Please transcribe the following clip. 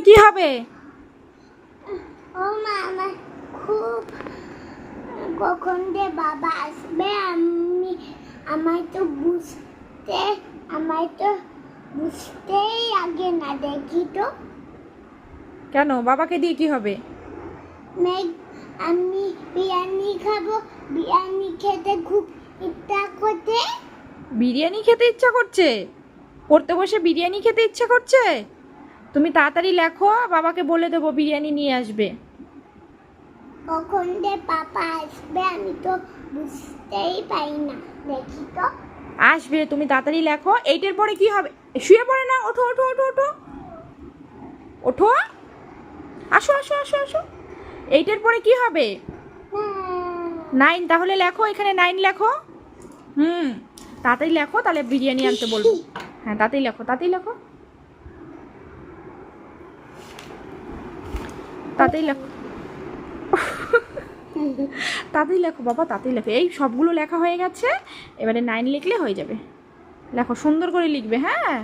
কি হবে? ও মা, আমার খুব কখন যে বাবা আসবে আমায় তো বুঝতেই আগে না, দেখি তো। কেন, বাবাকে দিয়ে কি হবে? মেঘ, আমি বিরিয়ানি খাবো, বিরিয়ানি খেতে খুব ইচ্ছা করছে। বিরিয়ানি খেতে ইচ্ছা করছে? পড়তে বসে বিরিয়ানি খেতে ইচ্ছা করছে? তুমি তাড়াতাড়ি লেখো, বাবাকে বলে দেবো বিরিয়ানি নিয়ে আসবে। কখন যে পাপা আসবে আমি তো বুঝতেই পারি না, দেখি তো। আসবে, তুমি তাড়াতাড়ি লেখো। 8-এর পরে কি হবে? শুয়ে পড়ে না, ওঠো ওঠো ওঠো ওঠো ওঠো, আসো আসো আসো আসো। 8-এর পরে কি হবে? 9। তাহলে লেখো, এখানে 9 লেখো। তাড়াতাড়ি লেখো, তাহলে বিরিয়ানি আনতে বলবো। হ্যাঁ, তাড়াতাড়ি লেখো, তাড়াতাড়ি লেখো, তাড়াতাড়ি লেখো, তাড়াতাড়ি লেখো বাবা, তাড়াতাড়ি লেখো। এই সবগুলো লেখা হয়ে গেছে, এবারে 9 লিখলে হয়ে যাবে। লেখো, সুন্দর করে লিখবে, হ্যাঁ।